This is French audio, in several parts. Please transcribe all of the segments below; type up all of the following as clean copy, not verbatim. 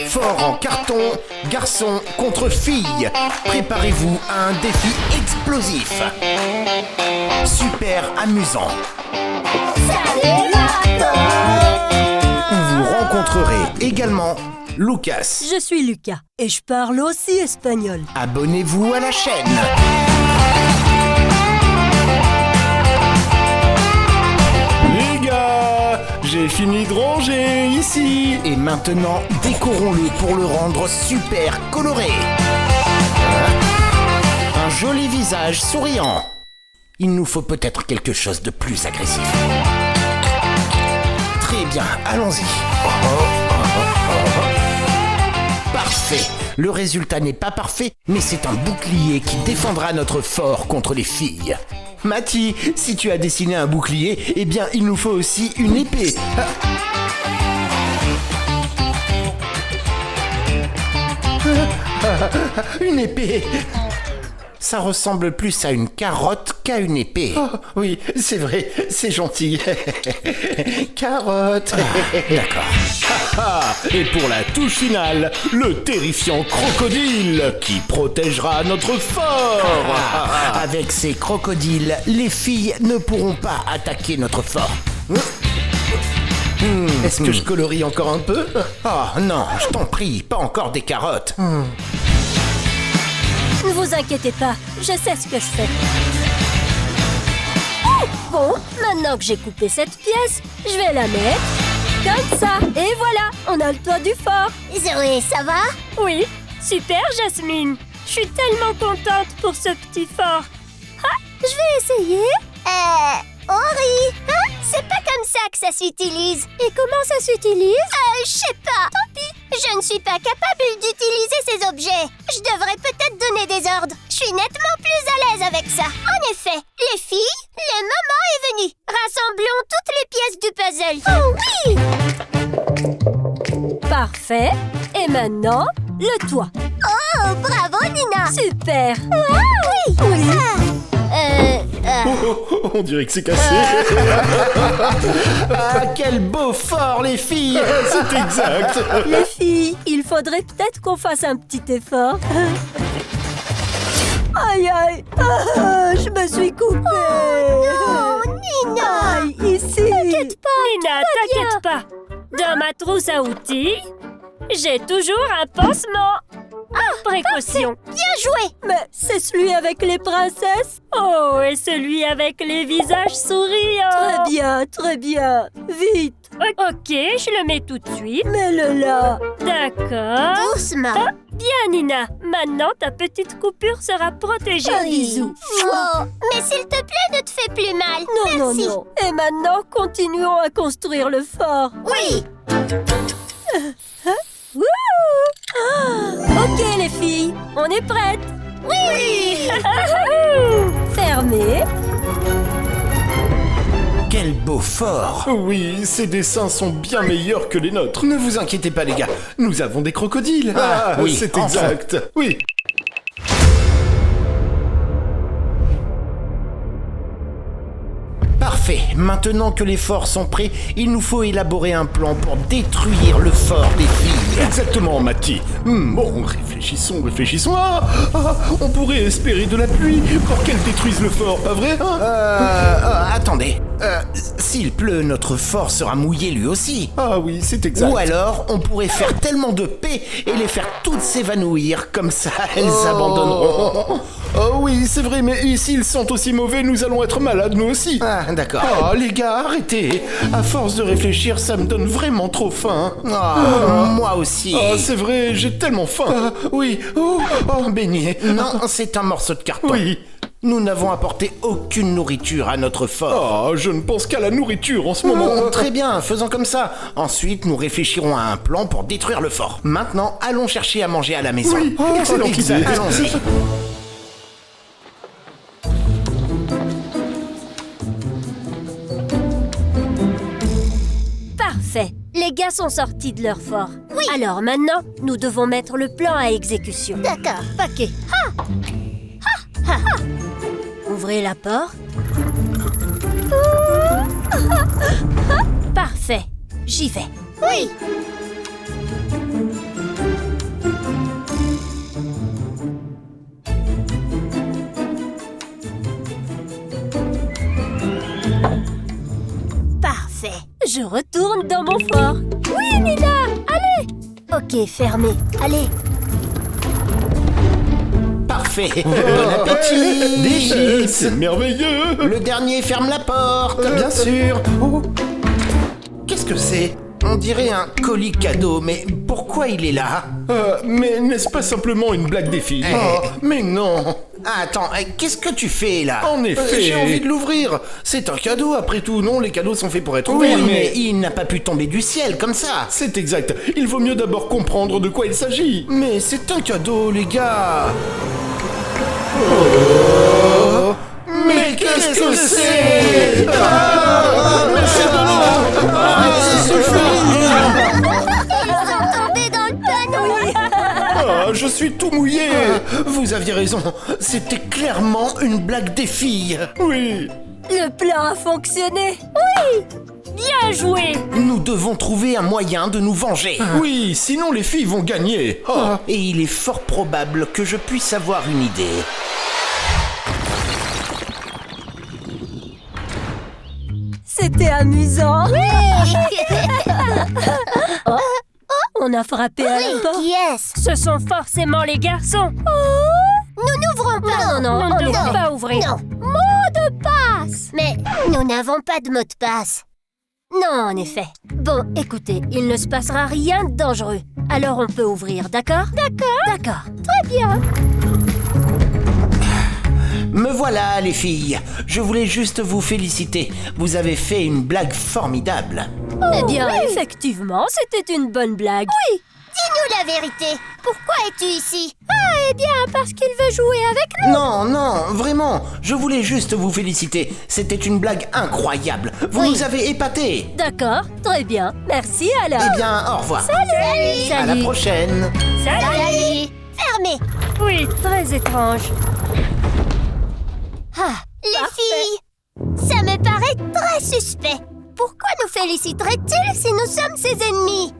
Fort en carton, garçons contre filles. Préparez-vous à un défi explosif. Super amusant. Salut Marco! Où vous rencontrerez également Lucas. Je suis Lucas et je parle aussi espagnol. Abonnez-vous à la chaîne. Les gars, j'ai fini de ranger ici. Et maintenant, décorons-le pour le rendre super coloré. Un joli visage souriant. Il nous faut peut-être quelque chose de plus agressif. Très bien, allons-y. Parfait. Le résultat n'est pas parfait, mais c'est un bouclier qui défendra notre fort contre les filles. Mati, si tu as dessiné un bouclier, eh bien, il nous faut aussi une épée. Une épée. Ça ressemble plus à une carotte qu'à une épée. Oh, oui, c'est vrai, c'est gentil. Carotte. D'accord. Et pour la touche finale, le terrifiant crocodile qui protégera notre fort. Avec ces crocodiles, les filles ne pourront pas attaquer notre fort. Est-ce que je colorie encore un peu? Oh non, je t'en prie, pas encore des carottes. Ne vous inquiétez pas, je sais ce que je fais. Oh, bon, maintenant que j'ai coupé cette pièce, je vais la mettre comme ça. Et voilà, on a le toit du fort. Zoé, ça va? Oui, super Jasmine. Je suis tellement contente pour ce petit fort. Ah, je vais essayer. Ori, hein? C'est pas comme ça que ça s'utilise. Et comment ça s'utilise? Je sais pas. Tant pis. Je ne suis pas capable d'utiliser ces objets. Je devrais peut-être donner des ordres. Je suis nettement plus à l'aise avec ça. En effet, les filles, le moment est venu. Rassemblons toutes les pièces du puzzle. Oh oui! Parfait. Et maintenant, le toit. Oh, bravo Nina! Super. Oui! Oui. On dirait que c'est cassé. Ah, quel beau fort, les filles. C'est exact. Les filles, il faudrait peut-être qu'on fasse un petit effort. Aïe, aïe. Ah, je me suis coupée. Oh, Nina! Aïe, ici. T'inquiète pas, Nina, t'inquiète pas. Dans ma trousse à outils, j'ai toujours un pansement. Précaution. Bien joué! Mais c'est celui avec les princesses. Oh, et celui avec les visages souriants. Très bien. Vite. Ok, je le mets tout de suite. Mets-le là. D'accord. Doucement. Bien, Nina. Maintenant, ta petite coupure sera protégée. Un bisou. Oh, mais s'il te plaît, ne te fais plus mal. Non, Merci. non. Et maintenant, continuons à construire le fort. Oui. Wouhou! Ok, les filles, on est prêtes. Oui. Fermez. Quel beau fort. Oui, ces dessins sont bien meilleurs que les nôtres. Ne vous inquiétez pas, les gars. Nous avons des crocodiles. Ah, oui, c'est enfin. exact. Oui. Parfait. Maintenant que les forts sont prêts, il nous faut élaborer un plan pour détruire le fort des filles. Exactement, Mati. Bon, réfléchissons. On pourrait espérer de la pluie pour qu'elle détruise le fort, pas vrai Attendez. S'il pleut, notre fort sera mouillé lui aussi. Ah oui, c'est exact. Ou alors, on pourrait faire tellement de paix et les faire toutes s'évanouir. Comme ça, elles abandonneront. Oh oui, c'est vrai, mais s'ils sont aussi mauvais, nous allons être malades, nous aussi. Ah, d'accord. Oh, les gars, arrêtez. À force de réfléchir, ça me donne vraiment trop faim. Moi aussi. Oh, c'est vrai, j'ai tellement faim. Oui. Oh, beignet. Non, c'est un morceau de carton. Oui. Nous n'avons apporté aucune nourriture à notre fort. Oh, je ne pense qu'à la nourriture en ce moment. Très bien, faisons comme ça. Ensuite, nous réfléchirons à un plan pour détruire le fort. Maintenant, allons chercher à manger à la maison. Oui, excellente idée. Allons-y. Parfait. Les gars sont sortis de leur fort. Oui. Alors maintenant, nous devons mettre le plan à exécution. D'accord. Paquet. Ouvrez la porte. Parfait. J'y vais. Oui. Je retourne dans mon fort. Oui, Nina, allez. Ok, fermé. Allez. Parfait. Bon appétit. Des chips, c'est merveilleux. Le dernier ferme la porte. Bien sûr. Oh. Qu'est-ce que c'est? On dirait un colis cadeau, mais pourquoi il est là? Mais n'est-ce pas simplement une blague des filles? Mais non. Attends, qu'est-ce que tu fais là? En effet. J'ai envie de l'ouvrir. C'est un cadeau après tout, non? Les cadeaux sont faits pour être Oui, ouverts. mais il n'a pas pu tomber du ciel comme ça. C'est exact. Il vaut mieux d'abord comprendre de quoi il s'agit. Mais c'est un cadeau, les gars. Oh. Mais qu'est-ce que c'est? Mais c'est de l'eau. Ça suffit. Ils sont tombés dans le panneau. Je suis tout mouillé. Vous aviez raison. C'était clairement une blague des filles. Oui. Le plan a fonctionné. Bien joué. Nous devons trouver un moyen de nous venger. Oui, sinon les filles vont gagner. Et il est fort probable que je puisse avoir une idée. C'était amusant. On a frappé à la porte. Qui est-ce? Ce sont forcément les garçons. Nous n'ouvrons pas. Non, On ne devrait pas ouvrir. Non. Mot de passe. Mais nous n'avons pas de mot de passe. Non, en effet. Bon, écoutez, il ne se passera rien de dangereux. Alors on peut ouvrir, d'accord? D'accord. Très bien. Me voilà, les filles. Je voulais juste vous féliciter. Vous avez fait une blague formidable. Eh bien, effectivement, c'était une bonne blague. Oui. Dis-nous la vérité. Pourquoi es-tu ici? Eh bien, parce qu'il veut jouer avec nous. Non, non, vraiment. Je voulais juste vous féliciter. C'était une blague incroyable. Vous nous avez épatés. D'accord, très bien. Merci alors. Eh bien, au revoir. Salut. À la prochaine. Salut. Fermé. Oui, très étrange. Les filles, ça me paraît très suspect. Pourquoi nous féliciterait-il si nous sommes ses ennemis?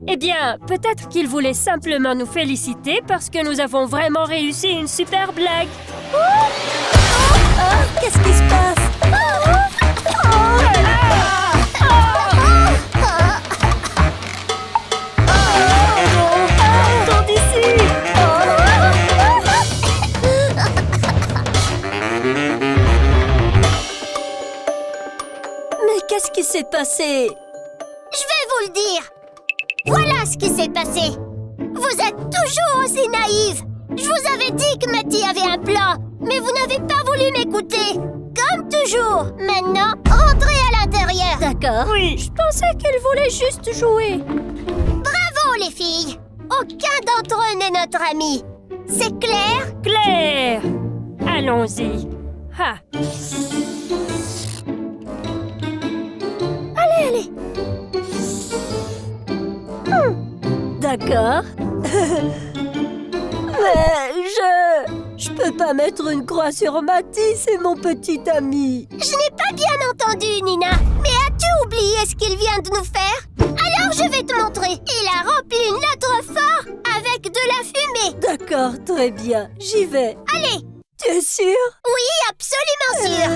Eh bien, peut-être qu'il voulait simplement nous féliciter parce que nous avons vraiment réussi une super blague. Qu'est-ce qui se passe? Sortons d'ici. Mais qu'est-ce qui s'est passé? Je vais vous le dire. Voilà ce qui s'est passé. Vous êtes toujours aussi naïve. Je vous avais dit que Matty avait un plan, mais vous n'avez pas voulu m'écouter. Comme toujours. Maintenant, entrez à l'intérieur. D'accord. Oui, Je pensais qu'elle voulait juste jouer. Bravo, les filles. Aucun d'entre eux n'est notre ami. C'est clair? Claire. Allons-y. Ah, Allez. D'accord. Mais je peux pas mettre une croix sur Matty, c'est mon petit ami. Je n'ai pas bien entendu, Nina. Mais as-tu oublié ce qu'il vient de nous faire? Alors je vais te montrer. Il a rempli notre fort avec de la fumée. D'accord, très bien, j'y vais. Allez. Tu es sûr? Oui, absolument sûr.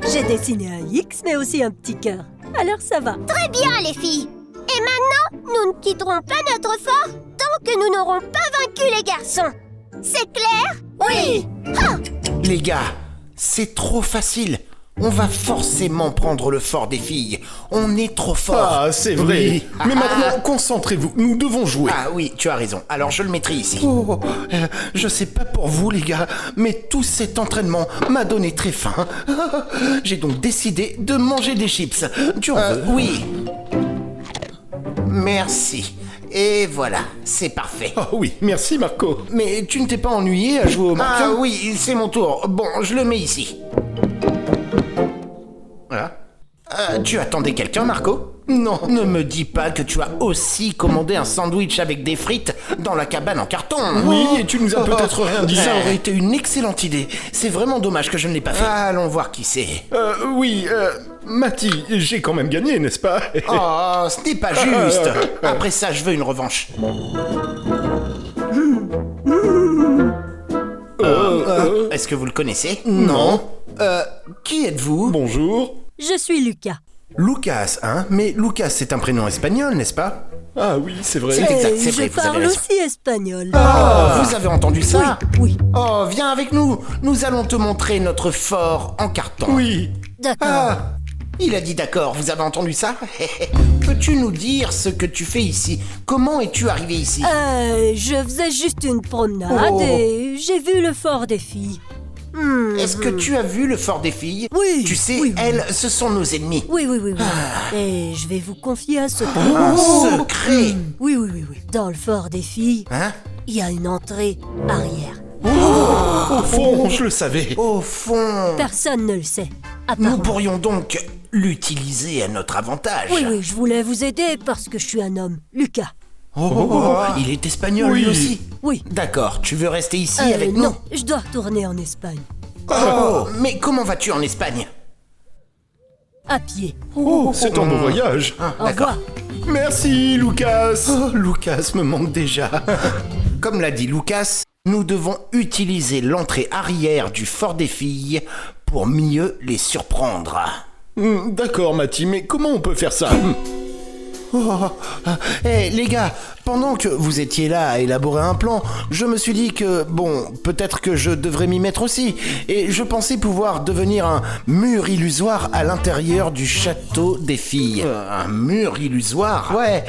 J'ai dessiné un X, mais aussi un petit cœur. Alors ça va. Très bien, les filles. Et maintenant, nous ne quitterons pas notre fort tant que nous n'aurons pas vaincu les garçons. C'est clair? Oui. Les gars, c'est trop facile. On va forcément prendre le fort des filles. On est trop fort. Ah, c'est vrai. Oui. Mais maintenant, concentrez-vous. Nous devons jouer. Ah oui, tu as raison. Alors je le mettrai ici. Je sais pas pour vous, les gars, mais tout cet entraînement m'a donné très faim. J'ai donc décidé de manger des chips. Tu en veux? Oui. Merci. Et voilà, c'est parfait. Ah oui, merci Marco. Mais tu ne t'es pas ennuyé à jouer au marqueur? Ah oui, c'est mon tour. Bon, je le mets ici. Voilà. Tu attendais quelqu'un, Marco? Non, ne me dis pas que tu as aussi commandé un sandwich avec des frites dans la cabane en carton. Oui, et tu nous as peut-être rien dit. Ça aurait été une excellente idée. C'est vraiment dommage que je ne l'ai pas fait. Allons voir qui c'est. Oui, Matty, j'ai quand même gagné, n'est-ce pas? Oh, ce n'est pas juste. Après ça, je veux une revanche. est-ce que vous le connaissez? Non. Qui êtes-vous? Bonjour. Je suis Lucas. Lucas, hein? Mais Lucas, c'est un prénom espagnol, n'est-ce pas? Ah oui, c'est vrai. C'est exact, c'est Je vrai, vous avez parle raison. aussi espagnol. Vous avez entendu ça? Oui, Oh, viens avec nous. Nous allons te montrer notre fort en carton. Oui. d'accord. Ah, il a dit d'accord, vous avez entendu ça? Peux-tu nous dire ce que tu fais ici? Comment es-tu arrivé ici? Je faisais juste une promenade Oh. et j'ai vu le fort des filles. Est-ce que tu as vu le fort des filles? Oui, Tu sais, oui, oui. elles, ce sont nos ennemis. Oui. Et je vais vous confier un secret. Un secret. Oui. Dans le fort des filles, Hein? il y a une entrée arrière. Au fond, je le savais. Au fond, Personne ne le sait. À part nous moi. pourrions donc l'utiliser à notre avantage. Oui, je voulais vous aider parce que je suis un homme. Lucas. Il est espagnol Oui. lui aussi. Oui. D'accord, tu veux rester ici avec non, nous? je dois retourner en Espagne. Oh, mais comment vas-tu en Espagne? À pied. Oh, c'est un beau voyage. Au revoir. Merci, Lucas. Oh, Lucas me manque déjà. Comme l'a dit Lucas, nous devons utiliser l'entrée arrière du fort des filles pour mieux les surprendre. D'accord, Mati, mais comment on peut faire ça? Les gars, pendant que vous étiez là à élaborer un plan, je me suis dit que, bon, peut-être que je devrais m'y mettre aussi. Et je pensais pouvoir devenir un mur illusoire à l'intérieur du château des filles. Un mur illusoire? Ouais,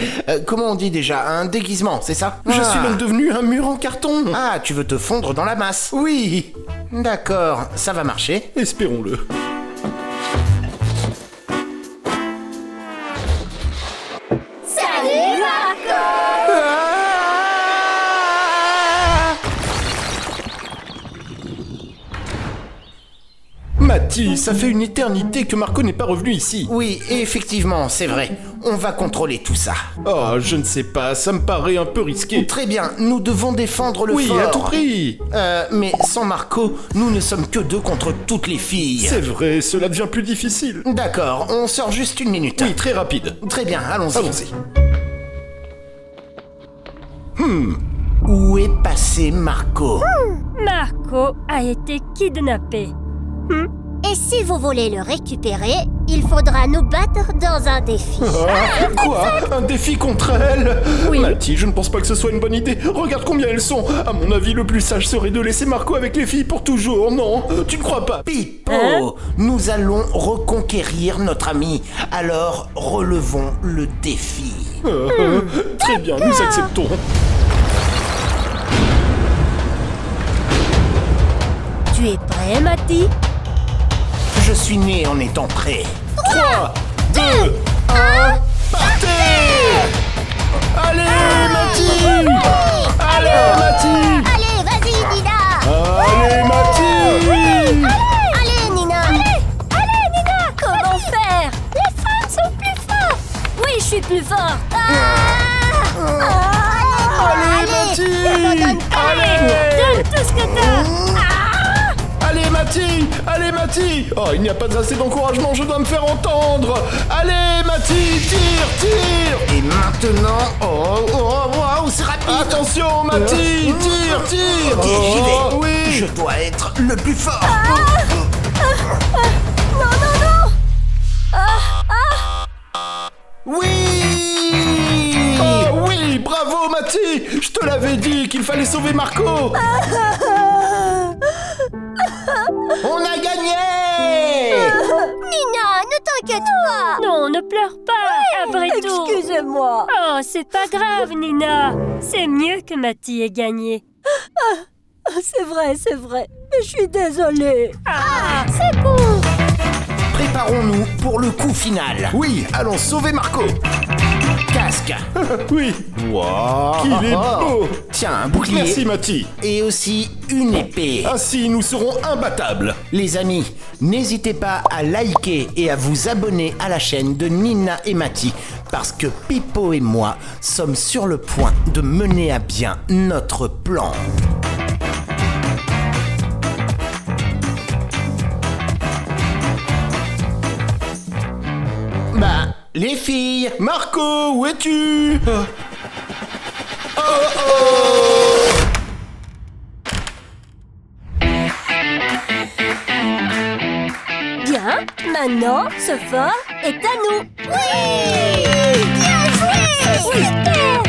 comment on dit déjà? Un déguisement, c'est ça? Je suis donc devenu un mur en carton. Ah, tu veux te fondre dans la masse? Oui, D'accord, ça va marcher. espérons-le. Salut Marco! Mati, ça fait une éternité que Marco n'est pas revenu ici. Oui, effectivement, c'est vrai. On va contrôler tout ça. Oh, je ne sais pas, ça me paraît un peu risqué. Très bien, nous devons défendre le Oui, fort. à tout prix. Mais sans Marco, nous ne sommes que deux contre toutes les filles. C'est vrai, cela devient plus difficile. D'accord, on sort juste une minute. Oui, très rapide. Très bien, allons-y. Allons-y. Où est passé Marco? Marco a été kidnappé. Et si vous voulez le récupérer, il faudra nous battre dans un défi. Quoi? Un défi contre elle? Oui. Mati, je ne pense pas que ce soit une bonne idée. Regarde combien elles sont. À mon avis, le plus sage serait de laisser Marco avec les filles pour toujours, non? Tu ne crois pas? Pipo, Hein? nous allons reconquérir notre ami. Alors, relevons le défi. Très bien, nous acceptons. Tu es prêt, Mati? Je suis né en étant prêt. 3, 2, 1, partez! Allez, Mati! Allez, Mati! Allez, vas-y, Nina! Allez, Mati! Allez, Nina! Allez, Nina! Comment faire? Les femmes sont plus fortes! Oui, je suis plus fort. Allez, Mati! Donne tout ce que t'as. Allez, Mati! Allez, Mati! Oh, il n'y a pas assez d'encouragement, je dois me faire entendre! Allez, Mati! Tire! Et maintenant... Waouh, c'est rapide. Attention, Mati! Tire! Ok, j'y vais. Oh, oui! Je dois être le plus fort. Oui! Oh, oui! Bravo, Mati! Je te l'avais dit qu'il fallait sauver Marco! On a gagné! Nina, ne t'inquiète pas! Non, ne pleure pas, après tout. Excusez-moi. Oh, c'est pas grave, Nina. C'est mieux que Mati ait gagné. C'est vrai. Mais je suis désolée. C'est bon! Préparons-nous pour le coup final. Oui, allons sauver Marco! Casque. Oui! Qu'il est beau! Tiens, un bouclier. Merci, Mati! Et aussi une épée. Ainsi, nous serons imbattables! Les amis, n'hésitez pas à liker et à vous abonner à la chaîne de Nina et Mati, parce que Pipo et moi sommes sur le point de mener à bien notre plan. Bah, les filles, Marco, où es-tu? Bien, maintenant, ce fort est à nous. Bien joué! Super!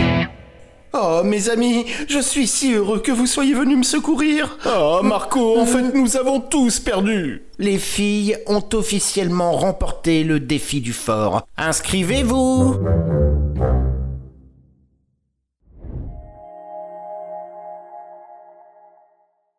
Oh, mes amis, je suis si heureux que vous soyez venus me secourir. Oh, Marco, en fait, nous avons tous perdu. Les filles ont officiellement remporté le défi du fort. Inscrivez-vous!